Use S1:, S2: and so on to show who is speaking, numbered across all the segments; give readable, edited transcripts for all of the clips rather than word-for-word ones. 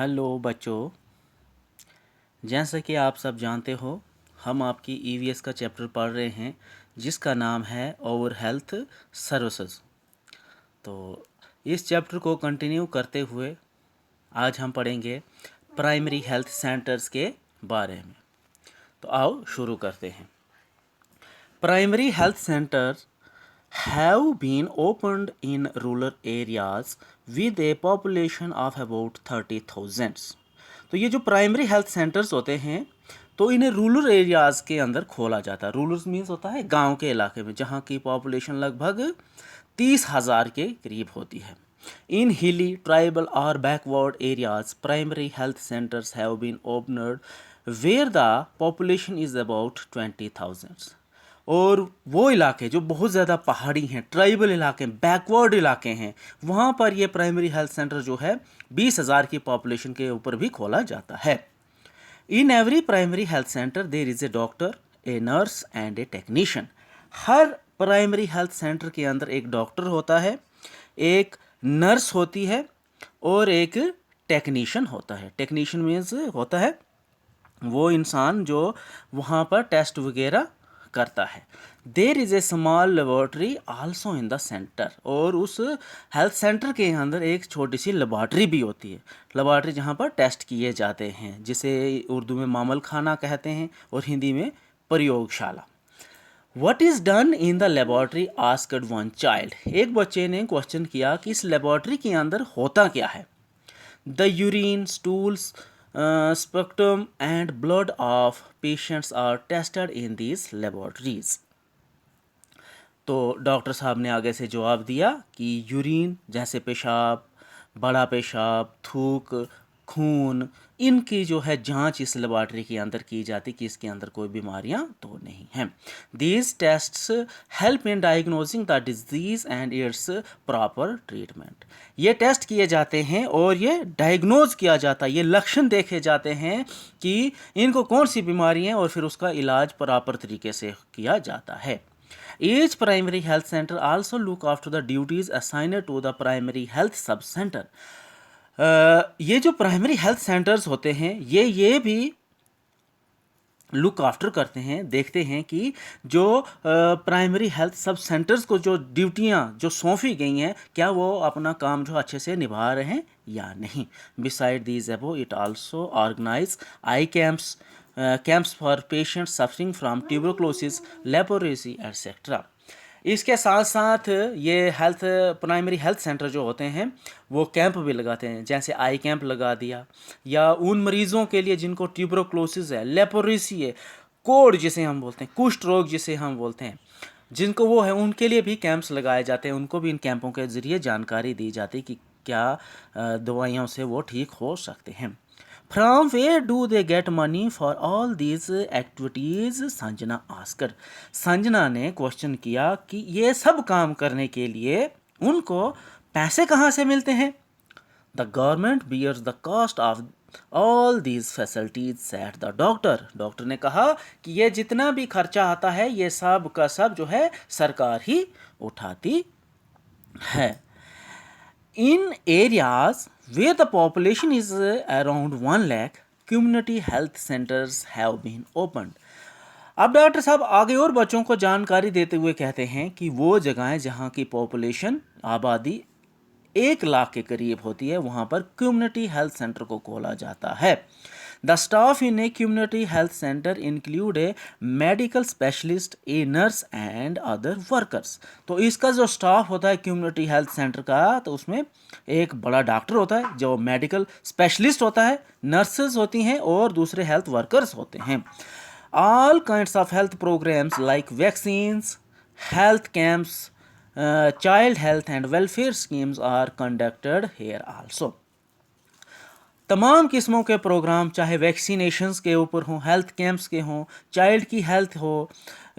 S1: Hello बच्चों, जैसा कि आप सब जानते हो हम आपकी ईवीएस का चैप्टर पढ़ रहे हैं जिसका नाम है ओवर हेल्थ सर्विसेज। तो इस चैप्टर को कंटिन्यू करते हुए आज हम पढ़ेंगे प्राइमरी हेल्थ सेंटर्स के बारे में। तो आओ शुरू करते हैं। Primary health centres have been opened in rural areas with a population of about 30,000। तो ये जो प्राइमरी हेल्थ सेंटर्स होते हैं तो इन्हें रूरल एरियाज़ के अंदर खोला जाता है। रूरल मीन्स होता है गांव के इलाके में जहां की पॉपुलेशन लगभग 30,000 के करीब होती है। इन हिली ट्राइबल और backward areas primary health centres have been opened where the population is about 20,000। और वो इलाके जो बहुत ज़्यादा पहाड़ी हैं, ट्राइबल इलाके, बैकवर्ड इलाके हैं, वहाँ पर ये प्राइमरी हेल्थ सेंटर जो है 20,000 की पॉपुलेशन के ऊपर भी खोला जाता है। In every primary health centre there is a doctor, a nurse and A technician. Her primary health centre के अंदर एक डॉक्टर होता है, एक नर्स होती है और एक टेक्नीशियन होता है। टेक्नीशियन मीन्स होता है वो इंसान जो वहाँ पर टेस्ट वगैरह करता है। There is a small laboratory also in the centre. और उस हेल्थ सेंटर के अंदर एक छोटी सी लेबॉर्ट्री भी होती है। लेबॉर्ट्री जहाँ पर टेस्ट किए जाते हैं, जिसे उर्दू में मामल खाना कहते हैं और हिंदी में प्रयोगशाला। What is done in the laboratory asked one child. एक बच्चे ने क्वेश्चन किया कि इस लेबॉर्ट्री के अंदर होता क्या है। The urine, stools, sputum and blood of patients are tested in these laboratories। तो डॉक्टर साहब ने आगे से जवाब दिया कि यूरिन जैसे पेशाब, बड़ा पेशाब, थूक, खून, इनकी जो है जांच इस लेबॉर्ट्री के अंदर की जाती कि इसके अंदर कोई बीमारियां तो नहीं हैं। These tests help in diagnosing the disease and it's proper treatment. ये टेस्ट किए जाते हैं और ये डायग्नोज किया जाता है, ये लक्षण देखे जाते हैं कि इनको कौन सी बीमारी है और फिर उसका इलाज प्रॉपर तरीके से किया जाता है। Each primary health center also look after the duties assigned to the primary health sub center। ये जो प्राइमरी हेल्थ सेंटर्स होते हैं ये भी लुक आफ्टर करते हैं, देखते हैं कि जो प्राइमरी हेल्थ सब सेंटर्स को जो ड्यूटियां जो सौंपी गई हैं क्या वो अपना काम जो अच्छे से निभा रहे हैं या नहीं। बिसाइड दीज अबो it also organise eye camps, camps for patients suffering from tuberculosis, leprosy etcetera. इसके साथ साथ ये हेल्थ प्राइमरी हेल्थ सेंटर जो होते हैं वो कैंप भी लगाते हैं, जैसे आई कैंप लगा दिया, या उन मरीज़ों के लिए जिनको ट्यूबरक्लोसिस है, लेप्रोसी है, कोढ़ जिसे हम बोलते हैं, कुष्ठ रोग जिसे हम बोलते हैं, जिनको वो है उनके लिए भी कैंप्स लगाए जाते हैं। उनको भी इन कैंपों के ज़रिए जानकारी दी जाती है कि क्या दवाइयों से वो ठीक हो सकते हैं। From where do they get money for all these activities? Sanjana asked. Sanjana ने क्वेश्चन किया कि ये सब काम करने के लिए उनको पैसे कहाँ से मिलते हैं। The government bears the cost of all these facilities said the doctor। Doctor ने कहा कि ये जितना भी खर्चा आता है ये सब का सब जो है सरकार ही उठाती है। In areas where the population is around 1 lakh, community health centers have been opened। अब डॉक्टर साहब आगे और बच्चों को जानकारी देते हुए कहते हैं कि वो जगहें जहाँ की पॉपुलेशन आबादी 1 लाख के करीब होती है वहाँ पर कम्युनिटी हेल्थ सेंटर को खोला जाता है। The staff in a community health centre include A medical specialist, a nurse and other workers. तो इसका जो स्टाफ होता है कम्युनिटी हेल्थ सेंटर का, तो उसमें एक बड़ा डॉक्टर होता है जो मेडिकल स्पेशलिस्ट होता है, नर्सेज होती हैं और दूसरे हेल्थ वर्कर्स होते हैं। All kinds of health programmes like vaccines, health camps, child health and welfare schemes are conducted here also. तमाम किस्मों के प्रोग्राम चाहे वैक्सीनेशंस के ऊपर हों, हेल्थ कैंप्स के हों, चाइल्ड की हेल्थ हो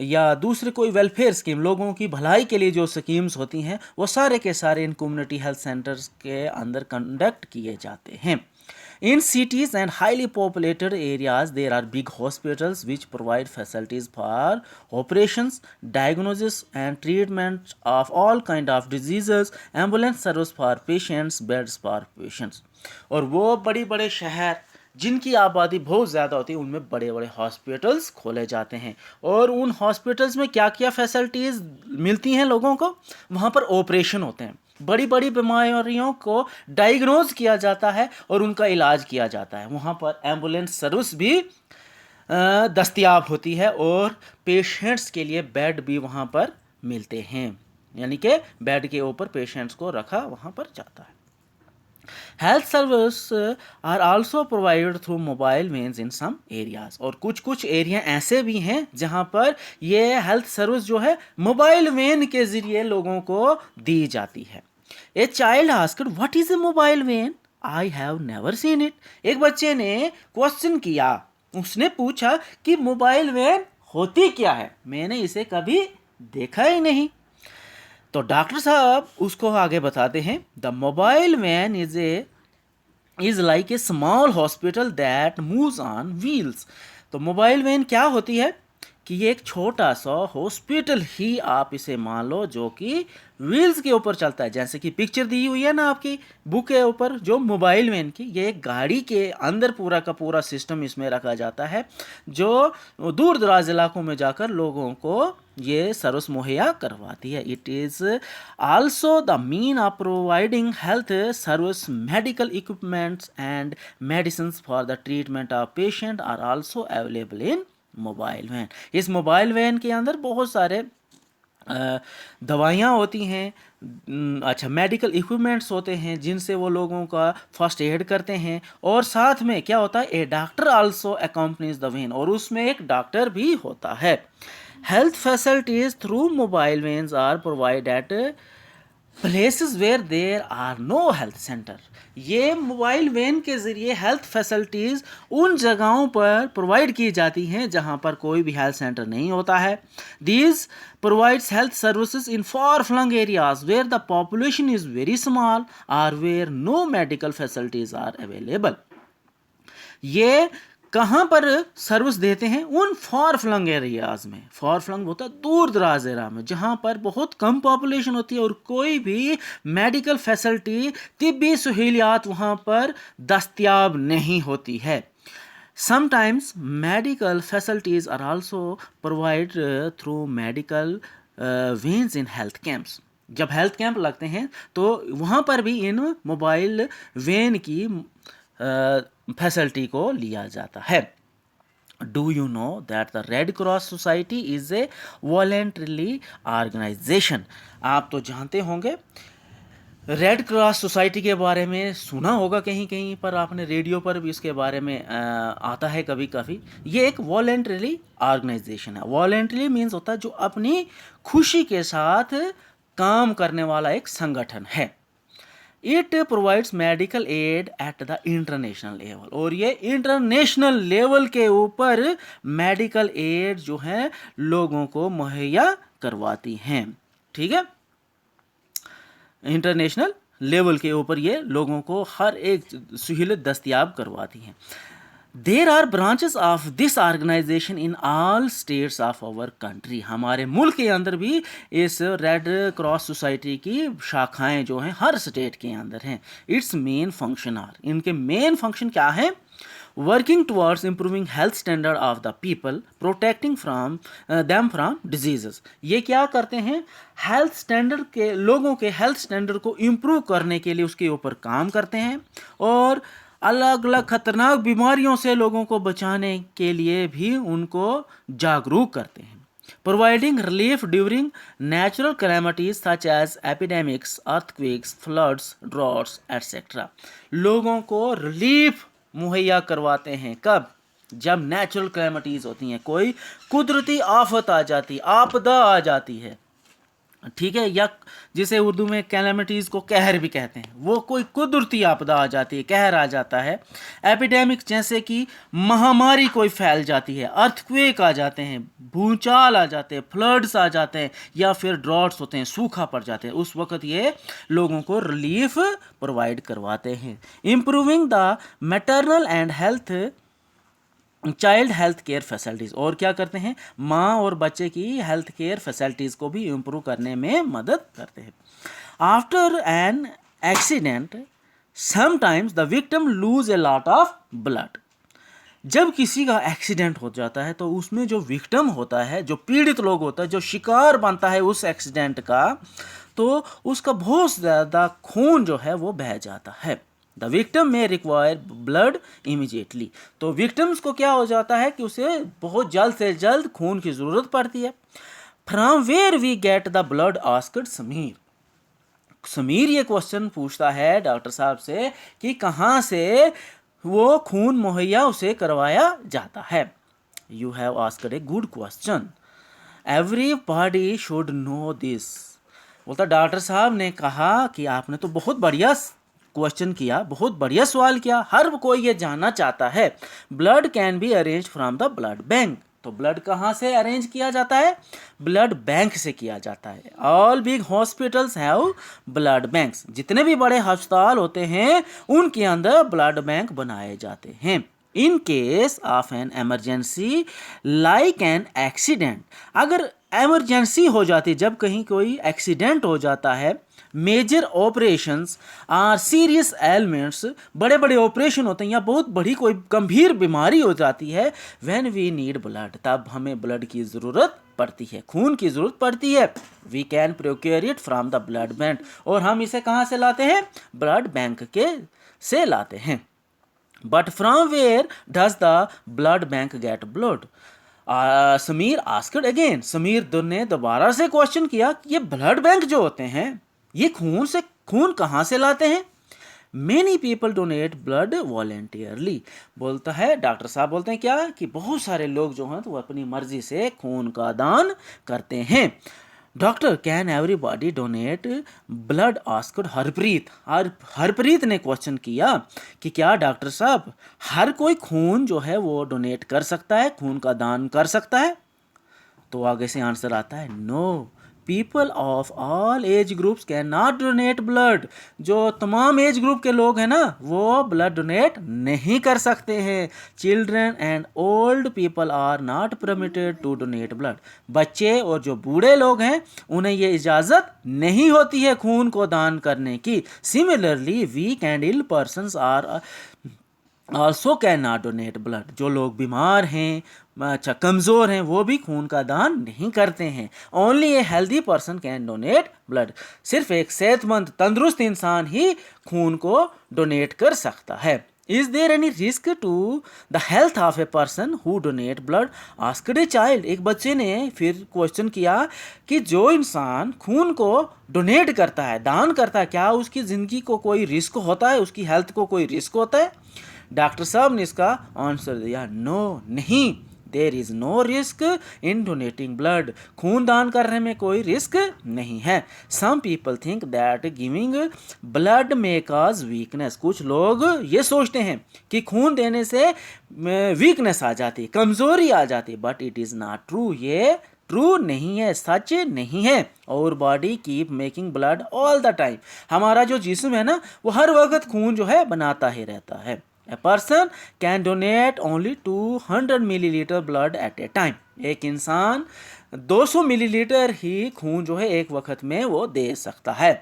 S1: या दूसरे कोई वेलफेयर स्कीम, लोगों की भलाई के लिए जो स्कीम्स होती हैं वो सारे के सारे इन कम्युनिटी हेल्थ सेंटर्स के अंदर कंडक्ट किए जाते हैं। In cities and highly populated areas, there are big hospitals which provide facilities for operations, diagnosis, and treatment of all kind of diseases, ambulance service for patients, beds for patients. और वो बड़ी बड़े शहर जिनकी आबादी बहुत ज़्यादा होती है उनमें बड़े बड़े हॉस्पिटल्स खोले जाते हैं और उन हॉस्पिटल्स में क्या क्या फैसिलिटीज़ मिलती हैं लोगों को, वहाँ पर ऑपरेशन होते हैं, बड़ी बड़ी बीमारियों को डायग्नोज किया जाता है और उनका इलाज किया जाता है। वहाँ पर एम्बुलेंस सर्विस भी दस्तयाब होती है और पेशेंट्स के लिए बेड भी वहाँ पर मिलते हैं, यानी कि बेड के ऊपर पेशेंट्स को रखा वहाँ पर जाता है। Health service are also provided through mobile vans in some areas, और कुछ कुछ एरिया ऐसे भी हैं जहाँ पर ये हेल्थ सर्विस जो है मोबाइल वेन के ज़रिए लोगों को दी जाती है। A child asked what is a mobile when, I have never seen it. एक बच्चे ने क्वेश्चन किया, उसने पूछा कि मोबाइल वैन होती क्या है, मैंने इसे कभी देखा ही नहीं। तो डॉक्टर साहब उसको आगे बताते हैं, the mobile van is like a small hospital that moves on wheels. तो मोबाइल वैन क्या होती है कि ये एक छोटा सा हॉस्पिटल ही आप इसे मान लो जो कि व्हील्स के ऊपर चलता है, जैसे कि पिक्चर दी हुई है ना आपकी बुक के ऊपर जो मोबाइल वैन की, ये एक गाड़ी के अंदर पूरा का पूरा सिस्टम इसमें रखा जाता है जो दूर दराज इलाकों में जाकर लोगों को ये सर्विस मुहैया करवाती है। It is also the mean of providing health service, medical equipments and medicine for the treatment of patient are also available in mobile van. इस मोबाइल वैन के अंदर बहुत सारे दवाइयाँ होती हैं, अच्छा मेडिकल इक्विपमेंट्स होते हैं जिनसे वो लोगों का फर्स्ट एड करते हैं, और साथ में क्या होता है, a doctor also accompanies the van, और उसमें एक डॉक्टर भी होता है। Health facilities through mobile vans are provide at places where there are no health centre. ये मोबाइल वैन के ज़रिए हेल्थ फैसिलिटीज़ उन जगहों पर प्रोवाइड की जाती हैं जहां पर कोई भी हेल्थ सेंटर नहीं होता है। These provides health services in far flung areas where the population is very small और where no medical facilities are available. ये कहाँ पर सर्विस देते हैं, उन फार फ्लंग एरियाज़ में। फार फ्लंग होता है दूर दराज एरिया में जहाँ पर बहुत कम पॉपुलेशन होती है और कोई भी मेडिकल फैसिलिटी, तिब्बी सहूलियात वहाँ पर दस्तयाब नहीं होती है। Sometimes medical facilities are also provide through medical vans in health camps. जब हेल्थ कैंप लगते हैं तो वहाँ पर भी इन मोबाइल वैन की फैसिलिटी को लिया जाता है। Do you know that the Red Cross Society is a voluntarily organisation. आप तो जानते होंगे रेड क्रॉस सोसाइटी के बारे में, सुना होगा कहीं कहीं पर, आपने रेडियो पर भी इसके बारे में आता है कभी कभी। ये एक वॉलेंटरली ऑर्गेनाइजेशन है। वॉलेंटरली मीन्स होता है जो अपनी खुशी के साथ काम करने वाला एक संगठन है। It provides medical aid at the international level, और ये इंटरनेशनल लेवल के ऊपर मेडिकल एड जो है लोगों को मुहैया करवाती हैं। ठीक है, इंटरनेशनल लेवल के ऊपर ये लोगों को हर एक सहूलियत दस्तयाब करवाती हैं। There are branches of this organisation in all states of our country. हमारे मुल्क के अंदर भी इस रेड क्रॉस सोसाइटी की शाखाएं जो हैं हर स्टेट के अंदर हैं। इट्स मेन फंक्शन आर, इनके मेन फंक्शन क्या है, working towards improving health standard of the people, protecting from them from diseases. ये क्या करते हैं, हेल्थ स्टैंडर्ड के, लोगों के हेल्थ स्टैंडर्ड को इम्प्रूव करने के लिए उसके ऊपर काम करते हैं और अलग अलग खतरनाक बीमारियों से लोगों को बचाने के लिए भी उनको जागरूक करते हैं। Providing relief during natural calamities such as epidemics, earthquakes, floods, droughts etcetera. लोगों को रिलीफ मुहैया करवाते हैं कब, जब नेचुरल कैलामिटीज होती हैं, कोई कुदरती आफत आ जाती, आपदा आ जाती है, ठीक है, या जिसे उर्दू में कैलेमिटीज़ को कहर भी कहते हैं, वो कोई कुदरती आपदा आ जाती है, कहर आ जाता है। एपिडेमिक जैसे कि महामारी कोई फैल जाती है, अर्थक्वेक आ जाते हैं, भूचाल आ जाते हैं, फ्लड्स आ जाते हैं, या फिर ड्रॉट्स होते हैं, सूखा पड़ जाते हैं, उस वक्त ये लोगों को रिलीफ प्रोवाइड करवाते हैं। Improving the maternal and health child health care facilities, और क्या करते हैं, माँ और बच्चे की हेल्थ केयर फैसिलिटीज़ को भी इम्प्रूव करने में मदद करते हैं। After an accident sometimes the victim lose a lot of blood. जब किसी का एक्सीडेंट हो जाता है तो उसमें जो विक्टिम होता है, जो पीड़ित लोग होता है, जो शिकार बनता है उस एक्सीडेंट का, तो उसका बहुत ज़्यादा खून जो है वो बह जाता है। द विक्टिम में रिक्वायर ब्लड इमीजिएटली, तो विक्टिम्स को क्या हो जाता है कि उसे बहुत जल्द से जल्द खून की ज़रूरत पड़ती है। From where we get the blood asked Sameer. Sameer ये क्वेश्चन पूछता है डॉक्टर साहब से कि कहाँ से वो खून मुहैया उसे करवाया जाता है। You have asked a good question, everybody should know this. बोलता डॉक्टर साहब ने कहा कि आपने तो बहुत बढ़िया क्वेश्चन किया, बहुत बढ़िया सवाल किया, हर कोई ये जानना चाहता है। Blood can be arrange from the blood bank, तो ब्लड कहाँ से अरेंज किया जाता है, ब्लड बैंक से किया जाता है। All big hospitals have blood banks, जितने भी बड़े अस्पताल होते हैं उनके अंदर ब्लड बैंक बनाए जाते हैं। In case of N emergency like an accident, अगर एमरजेंसी हो जाती है, जब कहीं कोई एक्सीडेंट हो जाता है, major operations are serious ailments, बड़े बड़े ऑपरेशन होते हैं या बहुत बड़ी कोई गंभीर बीमारी हो जाती है, व्हेन वी नीड ब्लड, तब हमें ब्लड की ज़रूरत पड़ती है, खून की ज़रूरत पड़ती है। We can procure it from the blood bank, और हम इसे कहाँ से लाते हैं, ब्लड बैंक के से लाते हैं। But from where does the blood bank get blood, Sameer asked again, Sameer ने दोबारा से क्वेश्चन किया कि ये ब्लड बैंक जो होते हैं ये खून कहाँ से लाते हैं। Many people donate blood voluntarily, बोलता है डॉक्टर साहब, बोलते हैं क्या कि बहुत सारे लोग जो हैं तो वो अपनी मर्जी से खून का दान करते हैं। Doctor can everybody donate blood asked Harpreet, Harpreet ने क्वेश्चन किया कि क्या डॉक्टर साहब हर कोई खून जो है वो डोनेट कर सकता है, खून का दान कर सकता है। तो आगे से आंसर आता है no, people of all age groups can not donate blood, जो तमाम एज ग्रुप के लोग हैं ना वो ब्लड डोनेट नहीं कर सकते हैं। Children and old people are not permitted to donate blood, बच्चे और जो बूढ़े लोग हैं उन्हें ये इजाज़त नहीं होती है खून को दान करने की। Similarly weak and ill persons are also can not donate blood, जो लोग बीमार हैं, अच्छा कमज़ोर हैं, वो भी खून का दान नहीं करते हैं। Only a healthy person can donate blood, सिर्फ एक सेहतमंद तंदुरुस्त इंसान ही खून को डोनेट कर सकता है। Is there any risk to the health of a person who donate blood asked a child, एक बच्चे ने फिर क्वेश्चन किया कि जो इंसान खून को डोनेट करता है, दान करता है, क्या उसकी ज़िंदगी को कोई रिस्क होता है, उसकी हेल्थ को कोई रिस्क होता है। डॉक्टर साहब ने इसका आंसर दिया नो, नहीं, there is no risk in donating blood, खून दान करने में कोई रिस्क नहीं है। Some people think that giving blood may cause weakness, कुछ लोग ये सोचते हैं कि खून देने से वीकनेस आ जाती है, कमज़ोरी आ जाती है, but it is not true, ये ट्रू नहीं है, सच नहीं है। और body keep making blood all the time, हमारा जो जिस्म है ना वो हर वक्त खून जो है बनाता ही रहता है। A person can donate only 200 millilitre blood at a time, एक इंसान 200 मिलीलीटर ही खून जो है एक वक्त में वो दे सकता है।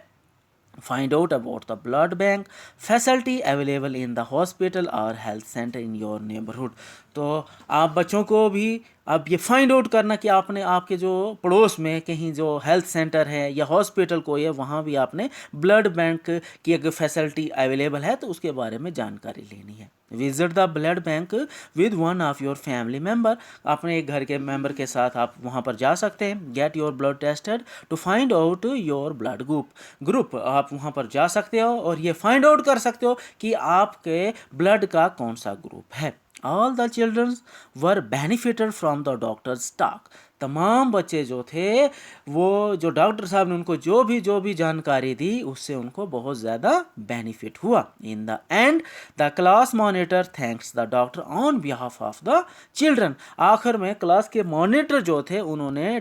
S1: Find out about the blood bank facility available in the hospital or health center in your neighborhood, तो आप बच्चों को भी अब ये फाइंड आउट करना कि आपने आपके जो पड़ोस में कहीं जो हेल्थ सेंटर है या हॉस्पिटल कोई है वहाँ भी आपने ब्लड बैंक की अगर फैसिलिटी अवेलेबल है तो उसके बारे में जानकारी लेनी है। Visit the blood bank with one of your family member, अपने एक घर के मेंबर के साथ आप वहाँ पर जा सकते हैं। Get your blood tested to find out your blood group, आप वहाँ पर जा सकते हो और ये फाइंड आउट कर सकते हो कि आपके ब्लड का कौन सा ग्रुप है। All the children were benefited from the doctor's talk, तमाम बच्चे जो थे वो जो डॉक्टर साहब ने उनको जो भी जानकारी दी उससे उनको बहुत ज़्यादा बेनिफिट हुआ। In the end the class monitor thanks the doctor on behalf of the children. आखिर में क्लास के मॉनिटर जो थे उन्होंने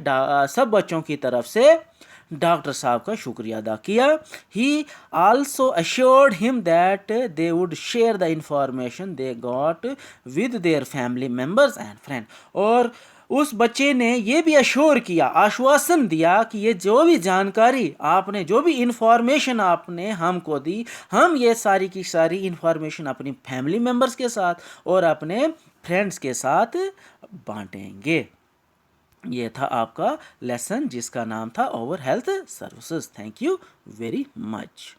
S1: सब बच्चों की तरफ से डॉक्टर साहब का शुक्रिया अदा किया। ही also assured him that they would share the information they got with their family members and friend. और उस बच्चे ने ये भी अश्योर किया, आश्वासन दिया कि ये जो भी जानकारी आपने, जो भी इंफॉर्मेशन आपने हमको दी, हम ये सारी की सारी इंफॉर्मेशन अपनी फैमिली मेम्बर्स के साथ और अपने फ्रेंड्स के साथ बांटेंगे। ये था आपका लेसन जिसका नाम था over health services. Thank you very much.